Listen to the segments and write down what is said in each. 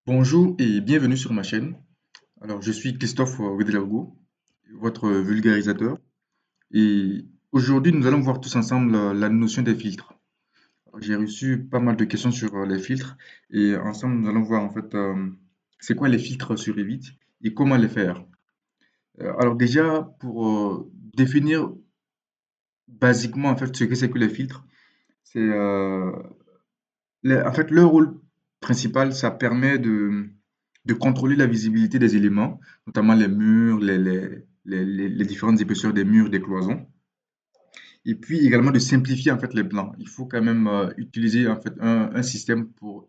Bonjour et bienvenue sur ma chaîne. Alors, je suis Christophe Ouedraogo, votre vulgarisateur. Et aujourd'hui, nous allons voir tous ensemble la notion des filtres. J'ai reçu pas mal de questions sur les filtres et ensemble, nous allons voir en fait c'est quoi les filtres sur Revit et comment les faire. Alors déjà, pour définir basiquement en fait ce que c'est que les filtres, c'est en fait leur rôle principal, ça permet de contrôler la visibilité des éléments, notamment les murs, les différentes épaisseurs des murs, des cloisons, et puis également de simplifier en fait les plans. Il faut quand même utiliser en fait un système pour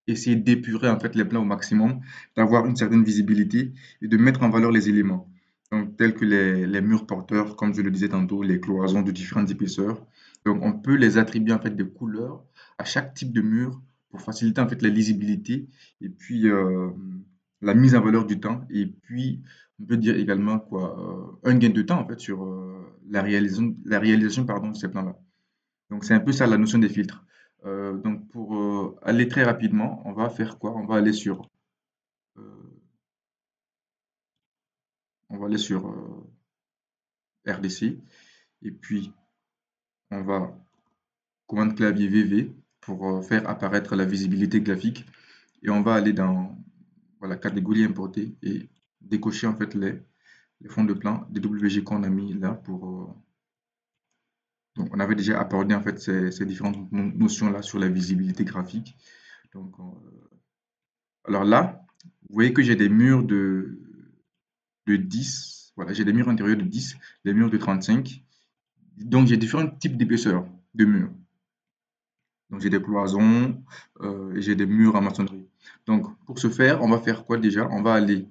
essayer d'épurer en fait les plans au maximum, d'avoir une certaine visibilité et de mettre en valeur les éléments. Donc, tels que les murs porteurs, comme je le disais tantôt, les cloisons de différentes épaisseurs. Donc, on peut les attribuer en fait des couleurs à chaque type de mur pour faciliter en fait la lisibilité et puis la mise en valeur du temps. Et puis, on peut dire également quoi, un gain de temps en fait sur la réalisation pardon, de ces plans-là. Donc, c'est un peu ça la notion des filtres. Donc, pour aller très rapidement, on va faire quoi? Euh, on va aller sur RDC et puis on va commande clavier VV pour faire apparaître la visibilité graphique et on va aller dans voilà, catégorie importer et décocher en fait les fonds de plan DWG qu'on a mis là pour donc on avait déjà abordé en fait ces différentes notions là sur la visibilité graphique. Donc alors là, vous voyez que j'ai des murs de 10. Voilà, j'ai des murs intérieurs de 10, des murs de 35. Donc, j'ai différents types d'épaisseur de murs. Donc, j'ai des cloisons et j'ai des murs en maçonnerie. Donc, pour ce faire, on va faire quoi déjà? On va aller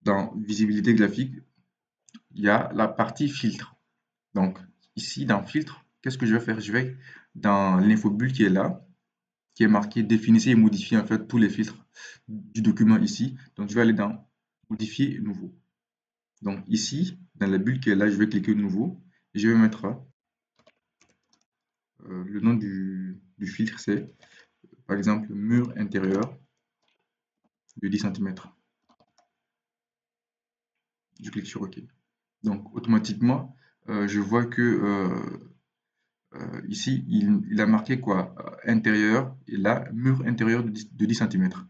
dans visibilité graphique. Il y a la partie filtre. Donc, ici, dans filtre, qu'est-ce que je vais faire? Je vais dans l'infobulle qui est là, qui est marqué définissez et modifier en fait tous les filtres du document ici. Donc, je vais aller dans modifier nouveau. Donc ici, dans la bulle qui est là, je vais cliquer nouveau et je vais mettre le nom du filtre, c'est par exemple mur intérieur de 10 centimètres. Je clique sur OK. Donc automatiquement, je vois que ici, il a marqué quoi? Intérieur et là, mur intérieur de 10 centimètres.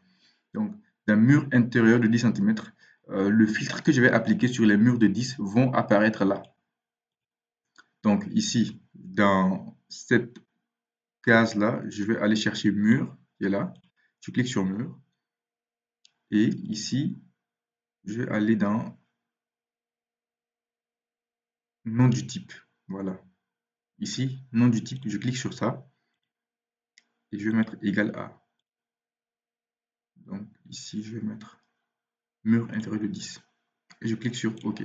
Donc dans mur intérieur de 10 centimètres, le filtre que je vais appliquer sur les murs de 10 vont apparaître là. Donc ici, dans cette case-là, je vais aller chercher mur, qui est là. Je clique sur mur. Et ici, je vais aller dans nom du type. Voilà. Ici, nom du type, je clique sur ça. Et je vais mettre égal à. Donc ici, je vais mettre mur intérieur de 10. Et je clique sur OK.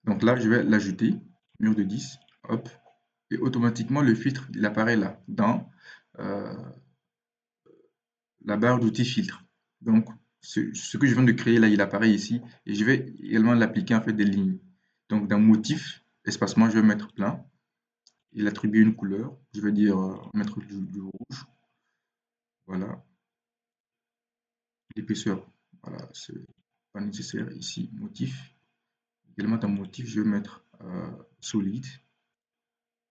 Donc là, je vais l'ajouter, mur de 10. Hop. Et automatiquement, le filtre, il apparaît là, dans euh, la barre d'outils filtre. Donc, ce que je viens de créer là, il apparaît ici et je vais également l'appliquer en fait des lignes. Donc, dans motif, espacement, je vais mettre plein et l'attribuer une couleur. Je vais dire mettre du rouge. Voilà. L'épaisseur, voilà, c'est pas nécessaire ici. Motif, également dans motif, je vais mettre solide,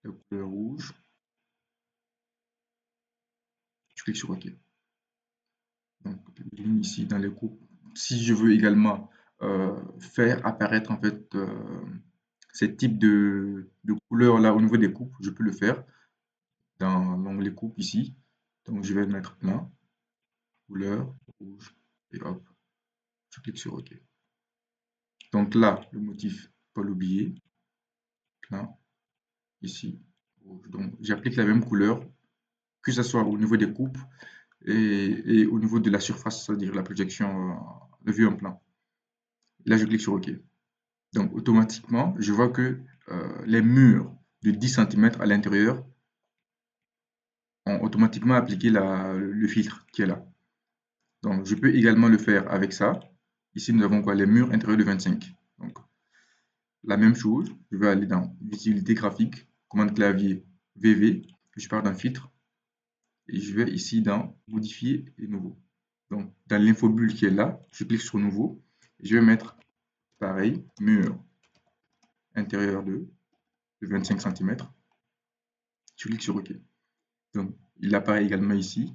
la couleur rouge. Je clique sur OK. Donc, ligne ici dans les groupes. Si je veux également faire apparaître en fait ces types de couleurs là au niveau des coupes, je peux le faire dans l'onglet coupe ici. Donc je vais mettre plein, couleur, rouge et hop, je clique sur OK. Donc là, le motif, pas l'oublier, plein, ici, rouge. Donc j'applique la même couleur, que ce soit au niveau des coupes et au niveau de la surface, c'est-à-dire la projection, le vue en plan. Là, je clique sur OK. Donc automatiquement, je vois que les murs de 10 centimètres à l'intérieur ont automatiquement appliqué le filtre qui est là. Donc, je peux également le faire avec ça. Ici, nous avons quoi? Les murs intérieurs de 25. Donc, la même chose, je vais aller dans visibilité graphique, commande clavier VV, je pars d'un filtre et je vais ici dans modifier et nouveau. Donc, dans l'infobulle qui est là, je clique sur nouveau et je vais mettre pareil, mur intérieur de 25 centimètres. Je clique sur OK. Donc, il apparaît également ici.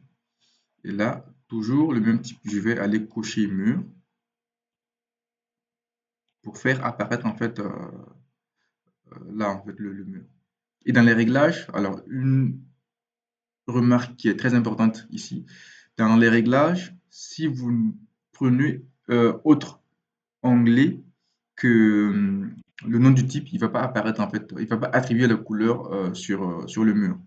Et là, toujours le même type, je vais aller cocher mur pour faire apparaître en fait là en fait le mur. Et dans les réglages, alors une remarque qui est très importante ici, dans les réglages, si vous prenez autre onglet que le nom du type, il ne va pas apparaître en fait, il ne va pas attribuer la couleur sur le mur.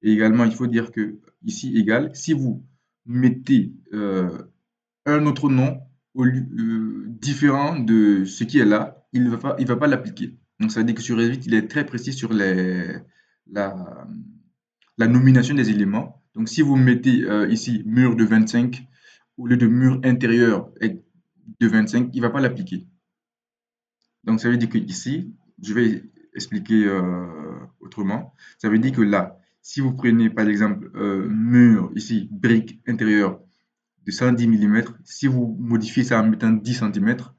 Et également, il faut dire que ici égal, si vous mettez un autre nom différent de ce qui est là, il va pas l'appliquer. Donc ça veut dire que sur Revit, il est très précis sur la, la nomination des éléments. Donc si vous mettez ici mur de 25 au lieu de mur intérieur de 25, il ne va pas l'appliquer. Donc ça veut dire que ici, je vais expliquer autrement. Ça veut dire que là, si vous prenez par exemple mur ici, brique intérieure de 110 mm, si vous modifiez ça en mettant 10 centimètres,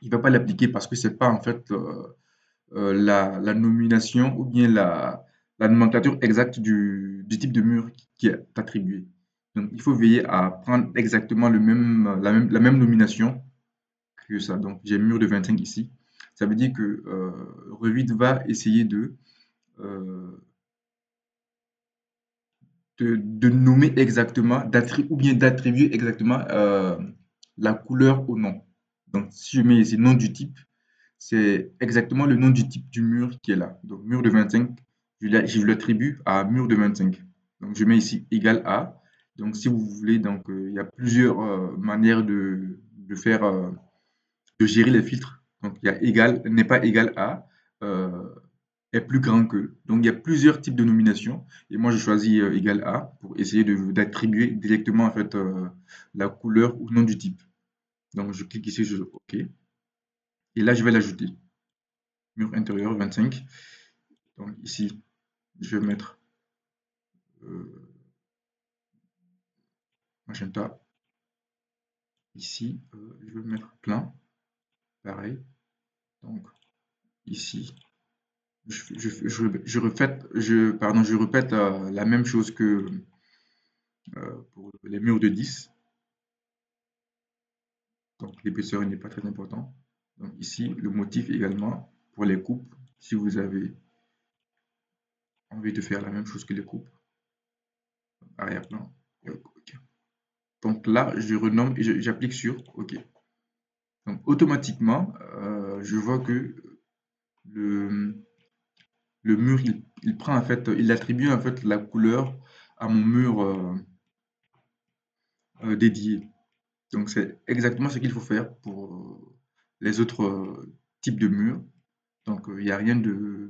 il ne va pas l'appliquer parce que c'est pas en fait la nomination ou bien la nomenclature exacte du type de mur qui est attribué. Donc il faut veiller à prendre exactement la même nomination que ça. Donc j'ai mur de 25 ici. Ça veut dire que Revit va essayer euh, de nommer exactement, ou bien d'attribuer exactement la couleur au nom. Donc, si je mets ici nom du type, c'est exactement le nom du type du mur qui est là. Donc, mur de 25, je l'attribue à mur de 25. Donc, je mets ici égal à. Donc, si vous voulez, donc, il y a plusieurs manières de faire, de gérer les filtres. Donc, il y a égal, n'est pas égal à. euh, est plus grand que. Donc, il y a plusieurs types de nominations. Et moi, je choisis égal à pour essayer d'attribuer directement en fait, la couleur ou nom du type. Donc, je clique ici sur OK. Et là, je vais l'ajouter. Mur intérieur 25. Donc, ici, je vais mettre euh, magenta. Ici, je vais mettre plein. Pareil. Donc, ici, je répète la même chose que pour les murs de 10. Donc l'épaisseur n'est pas très important. Donc ici, le motif également pour les coupes, si vous avez envie de faire la même chose que les coupes, arrière-plan, OK. Donc là, je renomme et j'applique sur OK. Donc automatiquement, je vois que le, le mur, il prend en fait, il attribue en fait la couleur à mon mur dédié. Donc c'est exactement ce qu'il faut faire pour les autres types de murs. Donc il n'y a rien de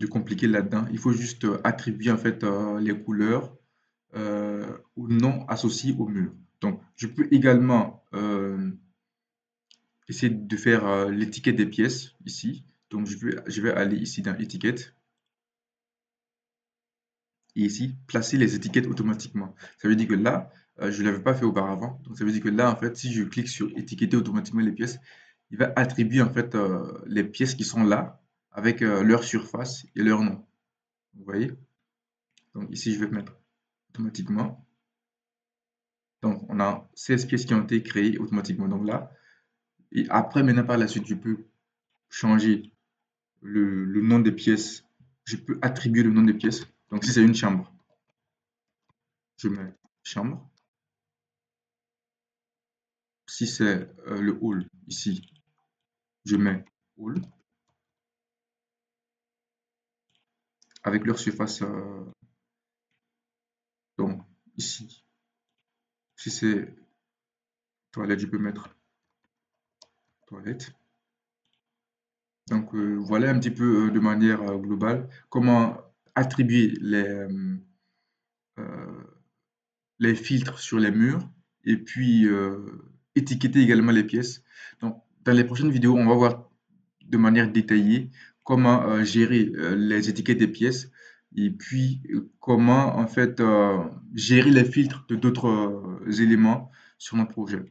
compliqué là-dedans. Il faut juste attribuer en fait les couleurs ou non associées au mur. Donc, je peux également essayer de faire l'étiquette des pièces ici. Donc, je vais aller ici dans étiquette et ici placer les étiquettes automatiquement. Ça veut dire que là, je ne l'avais pas fait auparavant. Donc, ça veut dire que là, en fait, si je clique sur étiqueter automatiquement les pièces, il va attribuer en fait les pièces qui sont là avec leur surface et leur nom. Vous voyez? Donc, ici, je vais mettre automatiquement. Donc, on a 16 pièces qui ont été créées automatiquement. Donc là, et après, maintenant, par la suite, je peux changer le nom des pièces. Je peux attribuer le nom des pièces. Donc, si c'est une chambre, je mets chambre. Si c'est le hall, ici, je mets hall avec leur surface. Donc, ici, si c'est toilette, je peux mettre toilette. Donc, voilà un petit peu de manière globale comment attribuer euh, les filtres sur les murs et puis étiqueter également les pièces. Donc, dans les prochaines vidéos, on va voir de manière détaillée comment gérer les étiquettes des pièces et puis comment en fait gérer les filtres de d'autres éléments sur notre projet.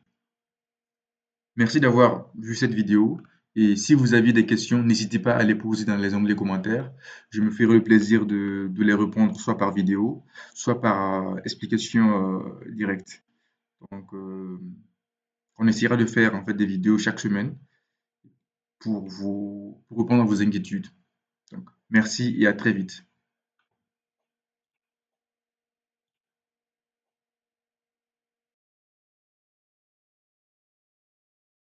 Merci d'avoir vu cette vidéo et si vous aviez des questions, n'hésitez pas à les poser dans les onglets commentaires. Je me ferai le plaisir de les répondre soit par vidéo, soit par explication directe. Donc, on essaiera de faire en fait des vidéos chaque semaine pour répondre à vos inquiétudes. Donc, merci et à très vite.